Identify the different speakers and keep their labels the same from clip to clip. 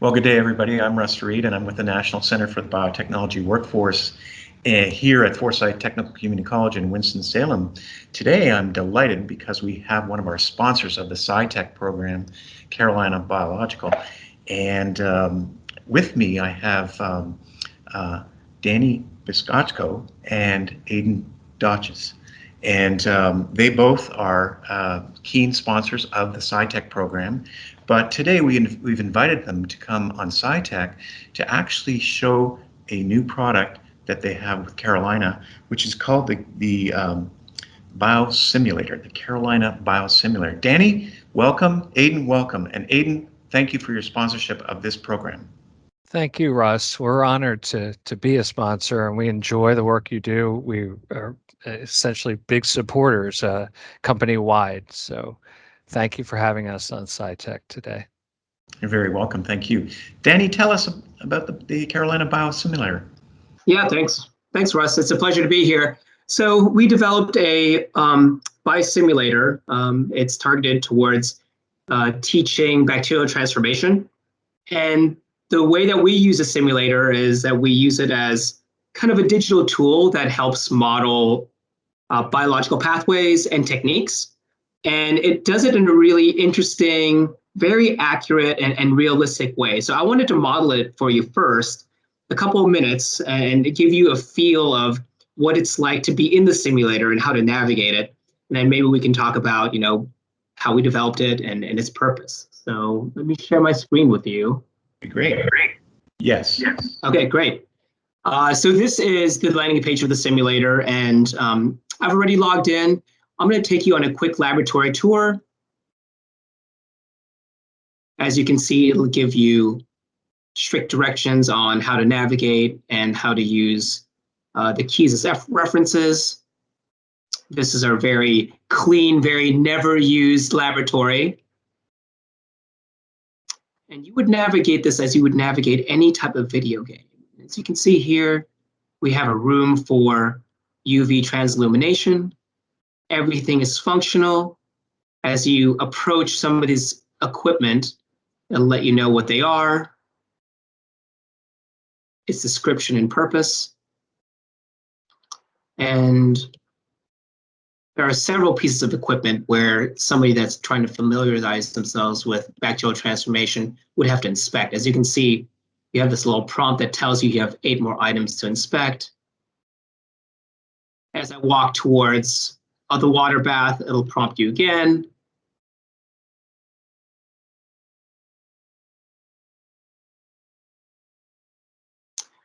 Speaker 1: Well, good day, everybody. I'm Russ Reed, and I'm with the National Center for the Biotechnology Workforce here at Forsyth Technical Community College in Winston-Salem. Today, I'm delighted because we have one of our sponsors of the SciTech program, Carolina Biological. And with me, I have Danny Biscotchko and Aidan Dotches. And they both are keen sponsors of the SciTech program. But today we've invited them to come on SciTech to actually show a new product that they have with Carolina, which is called the Biosimulator, the Carolina Biosimulator. Danny, welcome. Aidan, welcome. And Aidan, thank you for your sponsorship of this program.
Speaker 2: Thank you, Russ. We're honored to be a sponsor, and we enjoy the work you do. We are essentially big supporters company-wide. So thank you for having us on SciTech today.
Speaker 1: You're very welcome. Thank you. Danny, tell us about the Carolina Biosimulator.
Speaker 3: Yeah, thanks. Thanks, Russ. It's a pleasure to be here. So we developed a biosimulator. It's targeted towards teaching bacterial transformation. And the way that we use a simulator is that we use it as kind of a digital tool that helps model biological pathways and techniques. And it does it in a really interesting, very accurate and realistic way. So I wanted to model it for you first, a couple of minutes, and give you a feel of what it's like to be in the simulator and how to navigate it. And then maybe we can talk about, how we developed it and its purpose. So let me share my screen with you.
Speaker 1: Great. Yes.
Speaker 3: Okay, great. So this is the landing page of the simulator, and I've already logged in. I'm going to take you on a quick laboratory tour. As you can see, it'll give you strict directions on how to navigate and how to use the keys as references. This is our very clean, very never used laboratory. And you would navigate this as you would navigate any type of video game. As you can see here, we have a room for UV transillumination. Everything is functional. As you approach some of this equipment, it'll let you know what they are, its description and purpose. And there are several pieces of equipment where somebody that's trying to familiarize themselves with bacterial transformation would have to inspect. As you can see, you have this little prompt that tells you have 8 more items to inspect. As I walk towards the water bath, it'll prompt you again.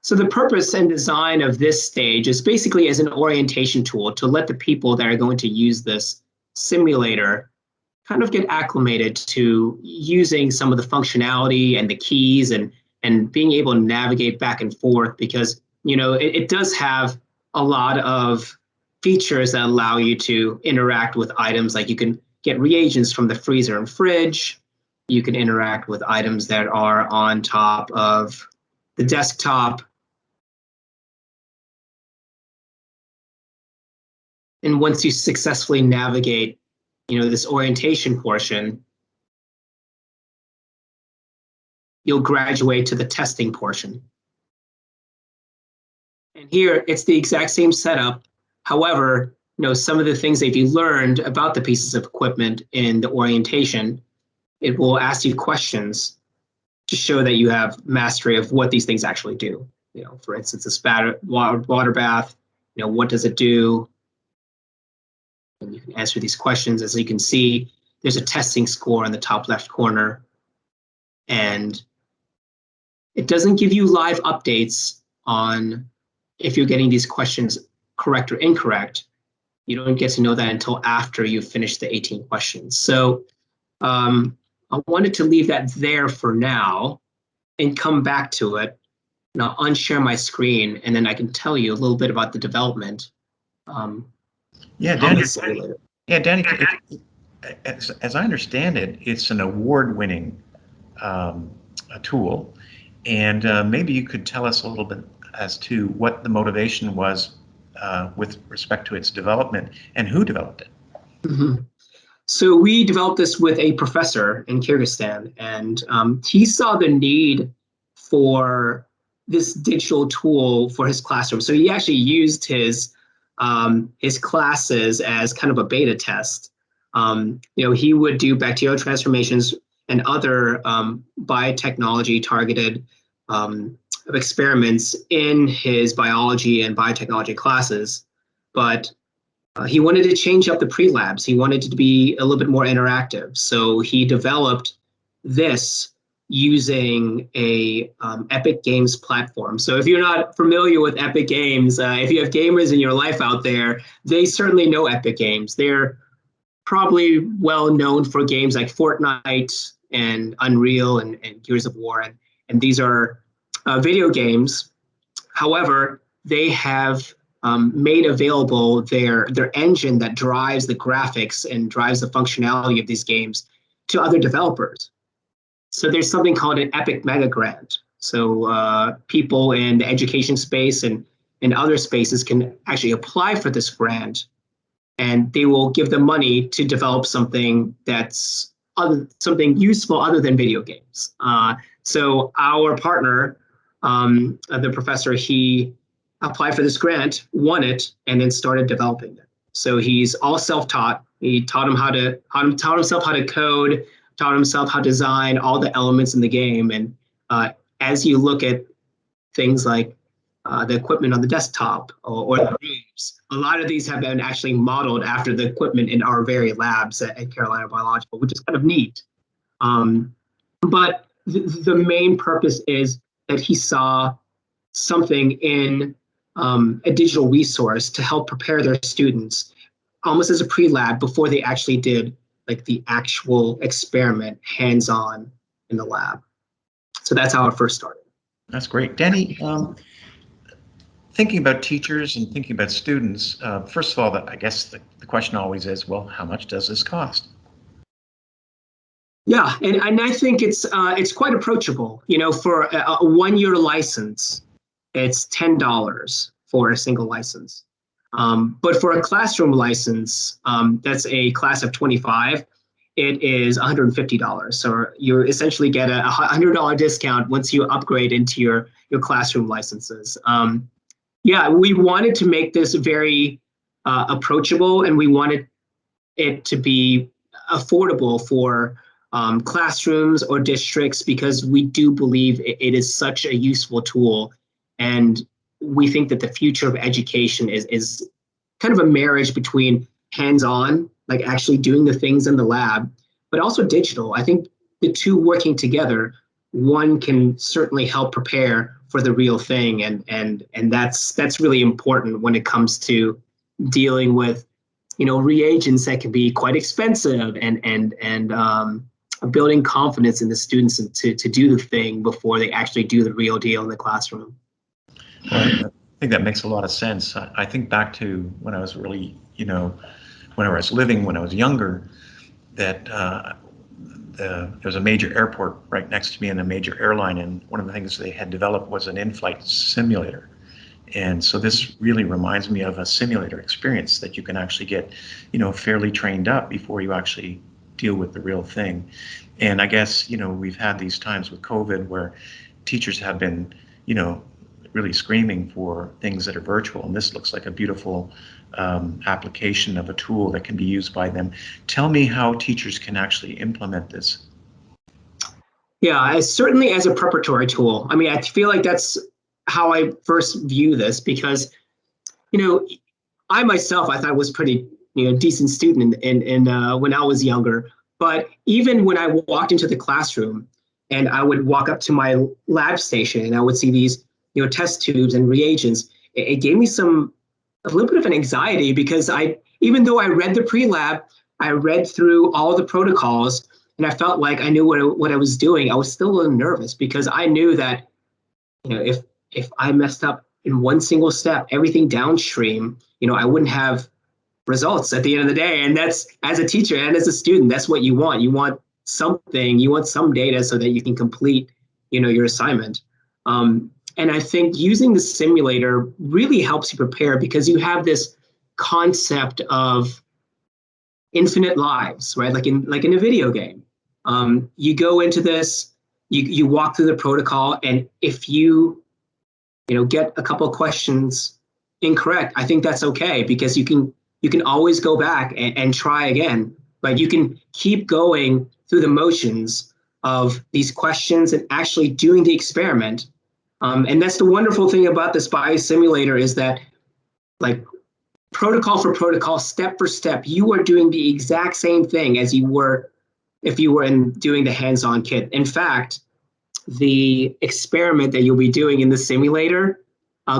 Speaker 3: So the purpose and design of this stage is basically as an orientation tool to let the people that are going to use this simulator kind of get acclimated to using some of the functionality and the keys and being able to navigate back and forth, because it does have a lot of features that allow you to interact with items. Like you can get reagents from the freezer and fridge. You can interact with items that are on top of the desktop. And once you successfully navigate, this orientation portion, you'll graduate to the testing portion. And here, it's the exact same setup. However, some of the things that you learned about the pieces of equipment in the orientation, it will ask you questions to show that you have mastery of what these things actually do. For instance, this water bath, what does it do? And you can answer these questions. As you can see, there's a testing score in the top left corner. And it doesn't give you live updates on if you're getting these questions correct or incorrect. You don't get to know that until after you've finished the 18 questions. So I wanted to leave that there for now and come back to it. And I'll unshare my screen, and then I can tell you a little bit about the development.
Speaker 1: Danny, as I understand it, it's an award-winning tool, and maybe you could tell us a little bit as to what the motivation was with respect to its development and who developed it.
Speaker 3: Mm-hmm. So we developed this with a professor in Kyrgyzstan, and he saw the need for this digital tool for his classroom. So he actually used his classes as kind of a beta test. He would do bacterial transformations and other biotechnology targeted experiments in his biology and biotechnology classes, but he wanted to change up the pre-labs. He wanted it to be a little bit more interactive. So he developed this using a Epic Games platform. So if you're not familiar with Epic Games, if you have gamers in your life out there, they certainly know Epic Games. They're probably well known for games like Fortnite and Unreal and Gears of War. And these are video games. However, they have made available their engine that drives the graphics and drives the functionality of these games to other developers. So there's something called an Epic Mega Grant. So people in the education space and in other spaces can actually apply for this grant, and they will give them money to develop something that's something useful other than video games. So our partner, the professor, he applied for this grant, won it, and then started developing it. So he's all self-taught. He taught himself how to code, taught himself how to design all the elements in the game. And as you look at things like the equipment on the desktop or the rooms, a lot of these have been actually modeled after the equipment in our very labs at Carolina Biological, which is kind of neat. But the main purpose is that he saw something in a digital resource to help prepare their students almost as a pre-lab before they actually did like the actual experiment hands-on in the lab. So that's how it first started.
Speaker 1: That's great. Danny, thinking about teachers and thinking about students, first of all, I guess the question always is, well, how much does this cost?
Speaker 3: Yeah, and I think it's quite approachable. For a 1-year license, it's $10 for a single license. But for a classroom license, that's a class of 25, it is $150. So you essentially get a $100 discount once you upgrade into your classroom licenses. Yeah, we wanted to make this very approachable, and we wanted it to be affordable for classrooms or districts, because we do believe it is such a useful tool. And we think that the future of education is kind of a marriage between hands-on, like actually doing the things in the lab, but also digital. I think the two working together, one can certainly help prepare for the real thing. And that's really important when it comes to dealing with, reagents that can be quite expensive and building confidence in the students to do the thing before they actually do the real deal in the classroom.
Speaker 1: Well, I think that makes a lot of sense. I think back to when I was really, when I was younger, that there was a major airport right next to me and a major airline, and one of the things they had developed was an in-flight simulator. And so this really reminds me of a simulator experience that you can actually get, fairly trained up before you actually deal with the real thing. And I guess, we've had these times with COVID where teachers have been, really screaming for things that are virtual, and this looks like a beautiful application of a tool that can be used by them. Tell me how teachers can actually implement this.
Speaker 3: Yeah, certainly as a preparatory tool. I mean, I feel like that's how I first view this, because, I myself, I thought was pretty, decent student in when I was younger. But even when I walked into the classroom and I would walk up to my lab station and I would see these, test tubes and reagents, it gave me a little bit of an anxiety, because even though I read the pre-lab, I read through all the protocols and I felt like I knew what I was doing. I was still a little nervous, because I knew that, if I messed up in one single step, everything downstream, I wouldn't have results at the end of the day. And that's, as a teacher and as a student, that's what you want. You want something, you want some data so that you can complete, your assignment. And I think using the simulator really helps you prepare, because you have this concept of infinite lives, right? Like in a video game. You go into this, you walk through the protocol, and if you get a couple of questions incorrect, I think that's okay, because you can always go back and try again. Right? You can keep going through the motions of these questions and actually doing the experiment. And that's the wonderful thing about this biosimulator, is that, like, protocol for protocol, step for step, you are doing the exact same thing as you were if you were doing the hands-on kit. In fact, the experiment that you'll be doing in the simulator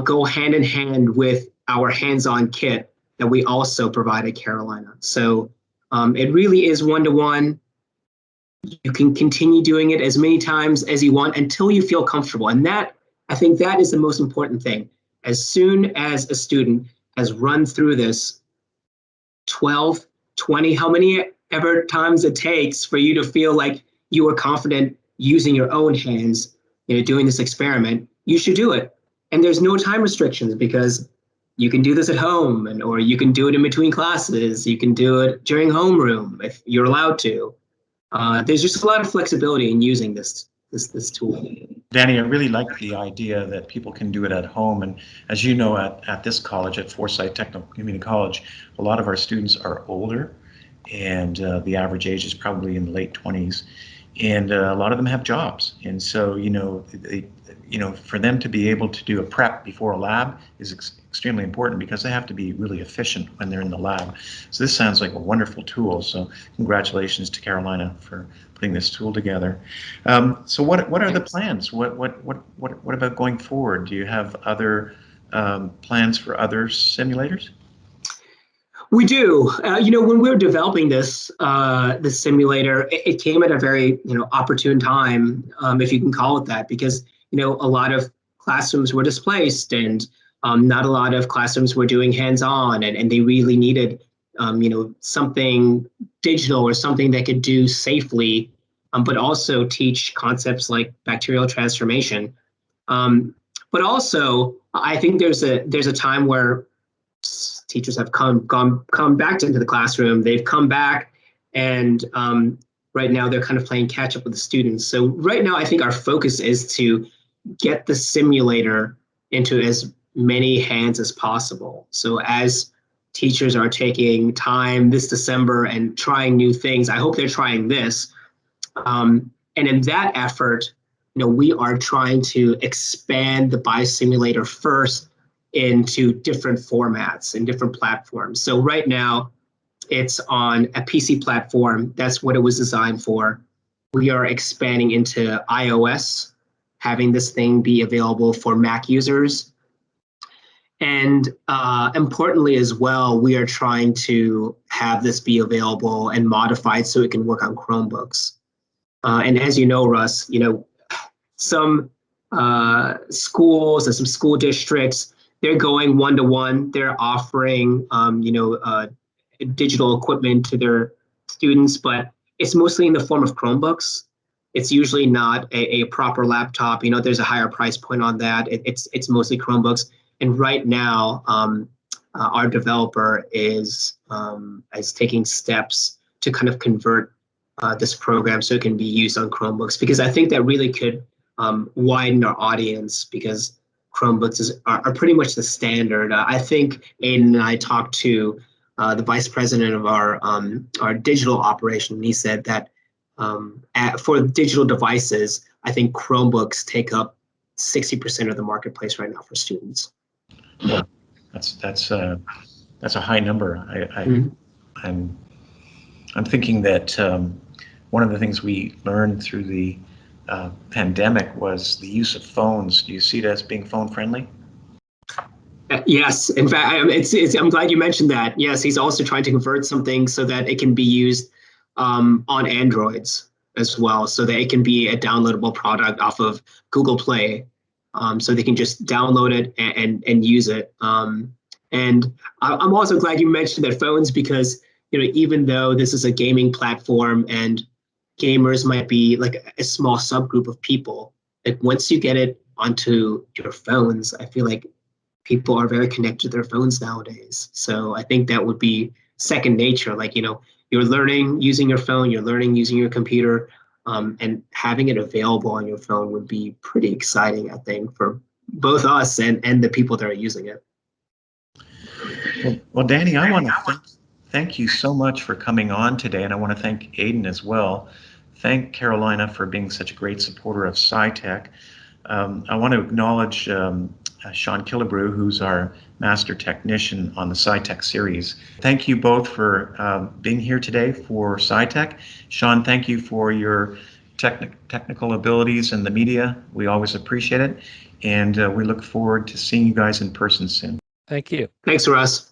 Speaker 3: go hand in hand with our hands-on kit that we also provide at Carolina. So it really is one-to-one. You can continue doing it as many times as you want until you feel comfortable. And that, I think that is the most important thing. As soon as a student has run through this 12, 20, how many ever times it takes for you to feel like you are confident using your own hands, doing this experiment, you should do it. And there's no time restrictions, because you can do this at home, or you can do it in between classes. You can do it during homeroom if you're allowed to. There's just a lot of flexibility in using this tool.
Speaker 1: Danny, I really like the idea that people can do it at home. And as you know, at this college, at Forsyth Technical Community College, a lot of our students are older, and the average age is probably in the late 20s. And a lot of them have jobs. And so, for them to be able to do a prep before a lab is extremely important, because they have to be really efficient when they're in the lab. So this sounds like a wonderful tool. So congratulations to Carolina for putting this tool together. So what are the plans? What about going forward? Do you have other plans for other simulators?
Speaker 3: We do. When we were developing this simulator, it came at a very opportune time, if you can call it that, because a lot of classrooms were displaced, and not a lot of classrooms were doing hands-on, and they really needed something digital, or something that could do safely, but also teach concepts like bacterial transformation. But also, I think there's a time where teachers have come back into the classroom. They've come back, and right now they're kind of playing catch up with the students. So right now, I think our focus is to get the simulator into as many hands as possible. So as teachers are taking time this December and trying new things, I hope they're trying this. And in that effort, we are trying to expand the biosimulator first into different formats and different platforms. So right now, it's on a PC platform. That's what it was designed for. We are expanding into iOS, having this thing be available for Mac users. And importantly as well, we are trying to have this be available and modified so it can work on Chromebooks. And as you know, Russ, some schools and some school districts, they're going one-to-one. They're offering, digital equipment to their students, but it's mostly in the form of Chromebooks. It's usually not a proper laptop. There's a higher price point on that. It's mostly Chromebooks. And right now, our developer is taking steps to kind of convert this program so it can be used on Chromebooks, because I think that really could widen our audience, because Chromebooks are pretty much the standard. I think Aiden and I talked to the vice president of our digital operation, and he said that for digital devices, I think Chromebooks take up 60% of the marketplace right now for students.
Speaker 1: Yeah, that's a high number. I'm thinking that one of the things we learned through the pandemic was the use of phones. Do you see it as being phone friendly?
Speaker 3: Yes, in fact, I'm glad you mentioned that. Yes, he's also trying to convert something so that it can be used on Androids as well, so that it can be a downloadable product off of Google Play, so they can just download it and use it. And I'm also glad you mentioned that phones, because even though this is a gaming platform and gamers might be like a small subgroup of people, like once you get it onto your phones, I feel like people are very connected to their phones nowadays. So I think that would be second nature. Like, you're learning using your phone, you're learning using your computer, and having it available on your phone would be pretty exciting, I think, for both us and the people that are using it.
Speaker 1: Well, Danny, I want to thank you so much for coming on today, and I want to thank Aiden as well. Thank Carolina for being such a great supporter of SciTech. I want to acknowledge Sean Killebrew, who's our master technician on the SciTech series. Thank you both for being here today for SciTech. Sean, thank you for your technical abilities in the media. We always appreciate it, and we look forward to seeing you guys in person soon.
Speaker 2: Thank you.
Speaker 3: Thanks, Russ.